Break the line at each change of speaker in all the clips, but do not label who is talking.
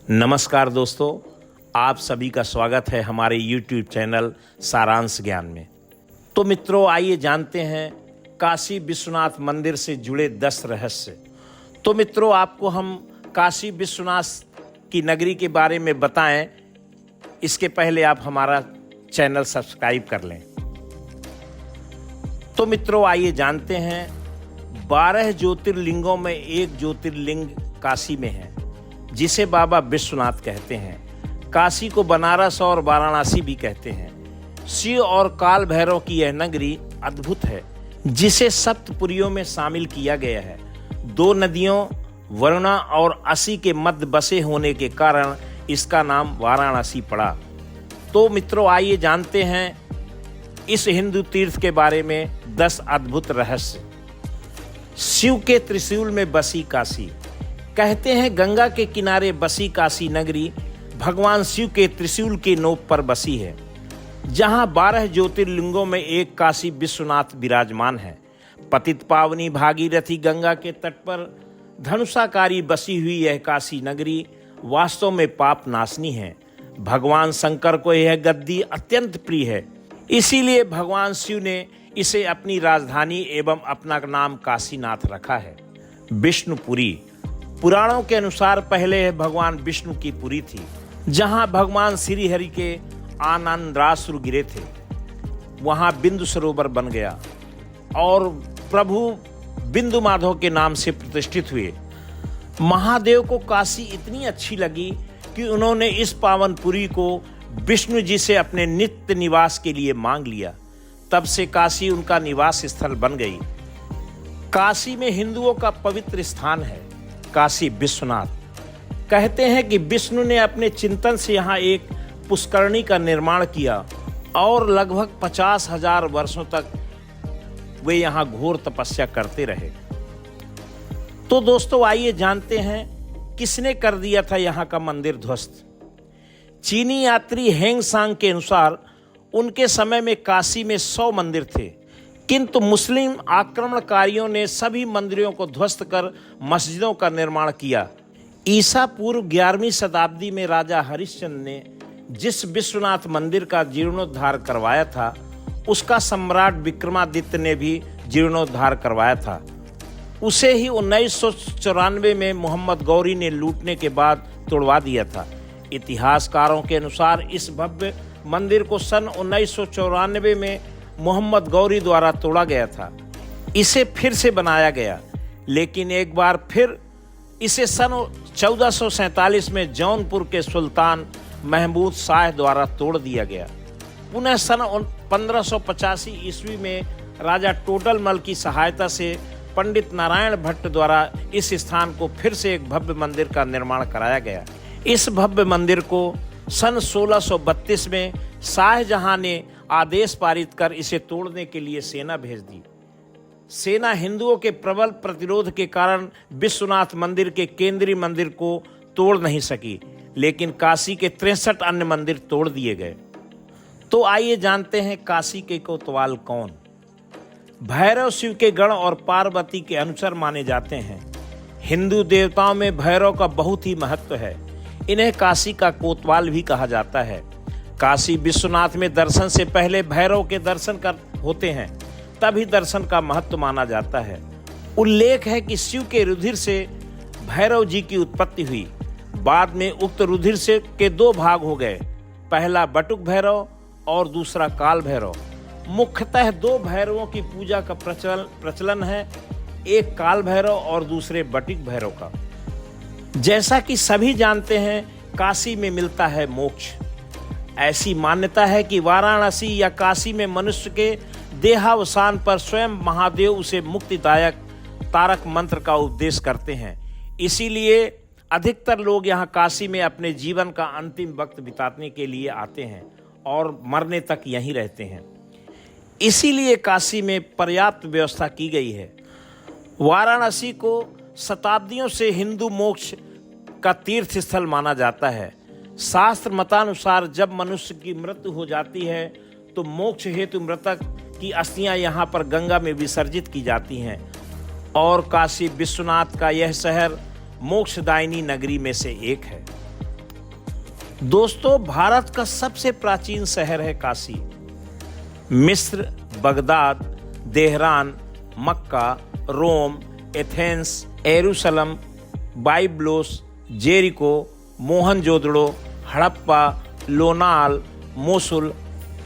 नमस्कार दोस्तों, आप सभी का स्वागत है हमारे YouTube चैनल सारांश ज्ञान में। तो मित्रों, आइए जानते हैं काशी विश्वनाथ मंदिर से जुड़े 10 रहस्य। तो मित्रों, आपको हम काशी विश्वनाथ की नगरी के बारे में बताएं, इसके पहले आप हमारा चैनल सब्सक्राइब कर लें। तो मित्रों, आइए जानते हैं 12 ज्योतिर्लिंगों में एक ज्योतिर्लिंग काशी में है, जिसे बाबा विश्वनाथ कहते हैं। काशी को बनारस और वाराणसी भी कहते हैं। शिव और काल भैरव की यह नगरी अद्भुत है, जिसे सप्तपुरियों में शामिल किया गया है। 2 नदियों वरुणा और असी के मध्य बसे होने के कारण इसका नाम वाराणसी पड़ा। तो मित्रों, आइए जानते हैं इस हिंदू तीर्थ के बारे में 10 अद्भुत रहस्य। शिव के त्रिशूल में बसी काशी। कहते हैं गंगा के किनारे बसी काशी नगरी भगवान शिव के त्रिशूल के नोक पर बसी है, जहां 12 ज्योतिर्लिंगों में एक काशी विश्वनाथ विराजमान है। पतित पावनी भागीरथी गंगा के तट पर धनुषाकारी बसी हुई यह काशी नगरी वास्तव में पाप नाशनी है। भगवान शंकर को यह गद्दी अत्यंत प्रिय है, इसीलिए भगवान शिव ने इसे अपनी राजधानी एवं अपना नाम काशीनाथ रखा है। विष्णुपुरी। पुराणों के अनुसार पहले भगवान विष्णु की पुरी थी, जहां भगवान श्री हरि के आनंदाश्रु गिरे थे। वहां बिंदु सरोवर बन गया और प्रभु बिंदु माधव के नाम से प्रतिष्ठित हुए। महादेव को काशी इतनी अच्छी लगी कि उन्होंने इस पावनपुरी को विष्णु जी से अपने नित्य निवास के लिए मांग लिया। तब से काशी उनका निवास स्थल बन गई। काशी में हिंदुओं का पवित्र स्थान है काशी विश्वनाथ। कहते हैं कि विष्णु ने अपने चिंतन से यहाँ एक पुष्करणी का निर्माण किया और लगभग 50,000 वर्षों तक वे यहाँ घोर तपस्या करते रहे। तो दोस्तों, आइए जानते हैं किसने कर दिया था यहाँ का मंदिर ध्वस्त। चीनी यात्री हेंग सांग के अनुसार उनके समय में काशी में 100 मंदिर थे, किंतु मुस्लिम आक्रमणकारियों ने सभी मंदिरों को ध्वस्त कर मस्जिदों का निर्माण किया। ईसा पूर्व 11वीं शताब्दी में राजा हरिश्चंद्र ने जिस विश्वनाथ मंदिर का जीर्णोद्धार करवाया था, उसका सम्राट विक्रमादित्य ने भी जीर्णोद्धार करवाया था। उसे ही 1994 में मोहम्मद गौरी ने लूटने के बाद तोड़वा दिया था। इतिहासकारों के अनुसार इस भव्य मंदिर को सन 1994 में मोहम्मद गौरी द्वारा तोड़ा गया था। इसे फिर से बनाया गया, लेकिन एक बार फिर इसे सन 1447 में जौनपुर के सुल्तान महमूद शाह द्वारा तोड़ दिया गया। पुनः सन 1585 ईस्वी में राजा टोडरमल की सहायता से पंडित नारायण भट्ट द्वारा इस स्थान को फिर से एक भव्य मंदिर का निर्माण कराया गया। इस भव्य मंदिर को सन 1632 में शाहजहां ने आदेश पारित कर इसे तोड़ने के लिए सेना भेज दी। सेना हिंदुओं के प्रबल प्रतिरोध के कारण विश्वनाथ मंदिर के केंद्रीय मंदिर को तोड़ नहीं सकी, लेकिन काशी के 63 अन्य मंदिर तोड़ दिए गए। तो आइए जानते हैं काशी के कोतवाल कौन। भैरव शिव के गण और पार्वती के अनुचर माने जाते हैं। हिंदू देवताओं में भैरव का बहुत ही महत्व है। इन्हें काशी का कोतवाल भी कहा जाता है। काशी विश्वनाथ में दर्शन से पहले भैरव के दर्शन होते हैं, तभी दर्शन का महत्व माना जाता है। उल्लेख है कि शिव के रुधिर से भैरव जी की उत्पत्ति हुई। बाद में उक्त रुधिर से के 2 भाग हो गए, पहला बटुक भैरव और दूसरा काल भैरव। मुख्यतः 2 भैरवों की पूजा का प्रचलन है, एक काल भैरव और दूसरे बटुक भैरव का। जैसा कि सभी जानते हैं, काशी में मिलता है मोक्ष। ऐसी मान्यता है कि वाराणसी या काशी में मनुष्य के देहावसान पर स्वयं महादेव उसे मुक्तिदायक तारक मंत्र का उपदेश करते हैं। इसीलिए अधिकतर लोग यहाँ काशी में अपने जीवन का अंतिम वक्त बिताने के लिए आते हैं और मरने तक यहीं रहते हैं। इसीलिए काशी में पर्याप्त व्यवस्था की गई है। वाराणसी को शताब्दियों से हिंदू मोक्ष का तीर्थ स्थल माना जाता है। शास्त्र मतानुसार जब मनुष्य की मृत्यु हो जाती है तो मोक्ष हेतु मृतक की अस्थियां यहाँ पर गंगा में विसर्जित की जाती हैं और काशी विश्वनाथ का यह शहर मोक्षदायिनी नगरी में से एक है। दोस्तों, भारत का सबसे प्राचीन शहर है काशी। मिस्र, बगदाद, तेहरान, मक्का, रोम, एथेंस, यरूशलेम, Byblos, Jericho, Mohenjodaro, Harappa, Lothal, Mosul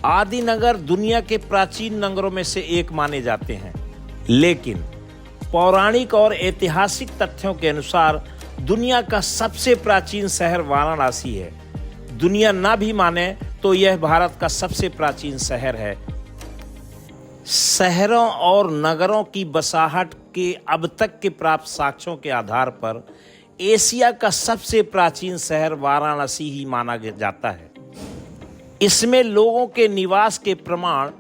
आदि नगर दुनिया के प्राचीन नगरों में से एक माने जाते हैं। लेकिन पौराणिक और ऐतिहासिक तथ्यों के अनुसार दुनिया का सबसे प्राचीन शहर वाराणसी है। दुनिया ना भी माने तो यह भारत का सबसे प्राचीन शहर है। शहरों और नगरों की बसाहट के अब तक के प्राप्त साक्ष्यों के आधार पर एशिया का सबसे प्राचीन शहर वाराणसी ही माना जाता है। इसमें लोगों के निवास के प्रमाण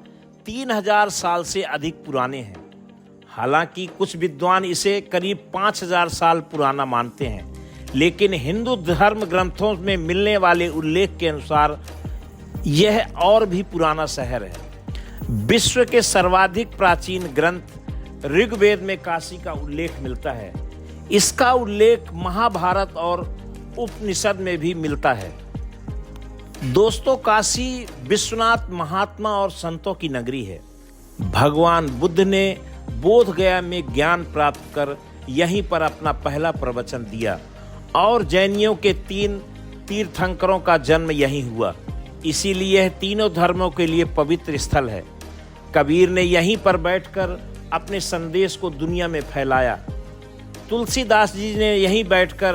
3000 साल से अधिक पुराने हैं। हालांकि कुछ विद्वान इसे करीब 5000 साल पुराना मानते हैं, लेकिन हिंदू धर्म ग्रंथों में मिलने वाले उल्लेख के अनुसार यह और भी पुराना शहर है। विश्व के सर्वाधिक प्राचीन ग्रंथ ऋग्वेद में काशी का उल्लेख मिलता है। इसका उल्लेख महाभारत और उपनिषद में भी मिलता है। दोस्तों, काशी विश्वनाथ महात्मा और संतों की नगरी है। भगवान बुद्ध ने बोध गया में ज्ञान प्राप्त कर यहीं पर अपना पहला प्रवचन दिया और जैनियों के 3 तीर्थंकरों का जन्म यहीं हुआ। इसीलिए यह तीनों धर्मों के लिए पवित्र स्थल है। कबीर ने यहीं पर बैठकर अपने संदेश को दुनिया में फैलाया। तुलसीदास जी ने यहीं बैठकर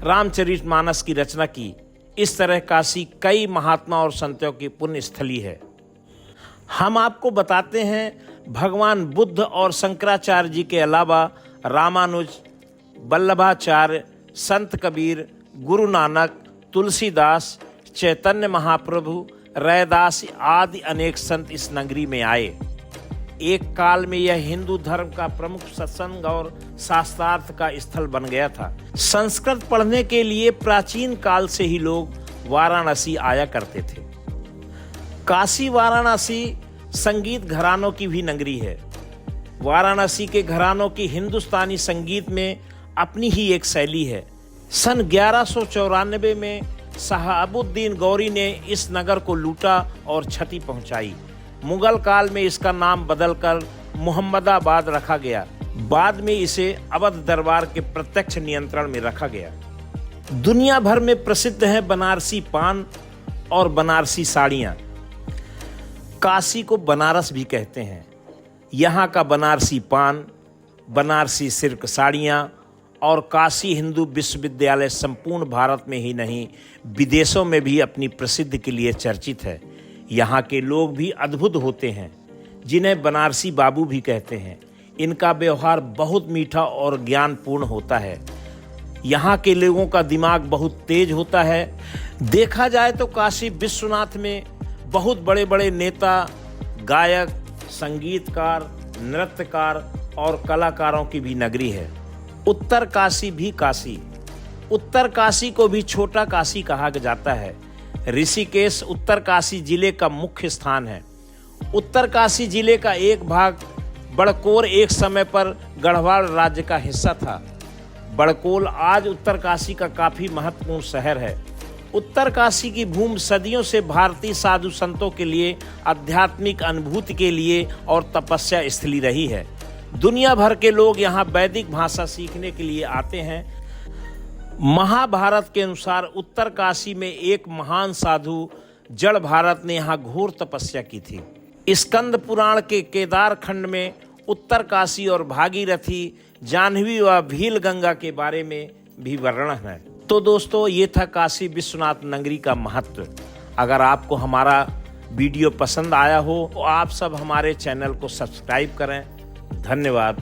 रामचरितमानस की रचना की। इस तरह काशी कई महात्मा और संतों की पुण्य स्थली है। हम आपको बताते हैं भगवान बुद्ध और शंकराचार्य जी के अलावा रामानुज, वल्लभाचार्य, संत कबीर, गुरु नानक, तुलसीदास, चैतन्य महाप्रभु, रैदास आदि अनेक संत इस नगरी में आए। एक काल में यह हिंदू धर्म का प्रमुख सत्संग और शास्त्रार्थ का स्थल बन गया था। संस्कृत पढ़ने के लिए प्राचीन काल से ही लोग वाराणसी आया करते थे। काशी वाराणसी संगीत घरानों की भी नगरी है। वाराणसी के घरानों की हिंदुस्तानी संगीत में अपनी ही एक शैली है। सन 1194 में शहाबुद्दीन गौरी ने इस नगर को लूटा और क्षति पहुंचाई। मुगल काल में इसका नाम बदलकर मुहम्मदाबाद रखा गया। बाद में इसे अवध दरबार के प्रत्यक्ष नियंत्रण में रखा गया। दुनिया भर में प्रसिद्ध है बनारसी पान और बनारसी साड़ियाँ। काशी को बनारस भी कहते हैं। यहाँ का बनारसी पान, बनारसी सिल्क साड़ियाँ और काशी हिंदू विश्वविद्यालय संपूर्ण भारत में ही नहीं विदेशों में भी अपनी प्रसिद्धि के लिए चर्चित है। यहाँ के लोग भी अद्भुत होते हैं, जिन्हें बनारसी बाबू भी कहते हैं। इनका व्यवहार बहुत मीठा और ज्ञानपूर्ण होता है। यहाँ के लोगों का दिमाग बहुत तेज होता है। देखा जाए तो काशी विश्वनाथ में बहुत बड़े बड़े नेता, गायक, संगीतकार, नृत्यकार और कलाकारों की भी नगरी है। उत्तर काशी भी काशी। उत्तर काशी को भी छोटा काशी कहा जाता है। ऋषिकेश उत्तर काशी जिले का मुख्य स्थान है। उत्तर काशी जिले का एक भाग बड़कोल एक समय पर गढ़वाल राज्य का हिस्सा था। बड़कोल आज उत्तर काशी का काफी महत्वपूर्ण शहर है। उत्तर काशी की भूमि सदियों से भारतीय साधु संतों के लिए आध्यात्मिक अनुभूति के लिए और तपस्या स्थली रही है। दुनिया भर के लोग यहाँ वैदिक भाषा सीखने के लिए आते हैं। महाभारत के अनुसार उत्तर काशी में एक महान साधु जड़ भारत ने यहाँ घोर तपस्या की थी। स्कंद पुराण के केदार खंड में उत्तर काशी और भागीरथी, जाह्नवी व भील गंगा के बारे में भी वर्णन है। तो दोस्तों, ये था काशी विश्वनाथ नगरी का महत्व। अगर आपको हमारा वीडियो पसंद आया हो तो आप सब हमारे चैनल को सब्सक्राइब करें। धन्यवाद।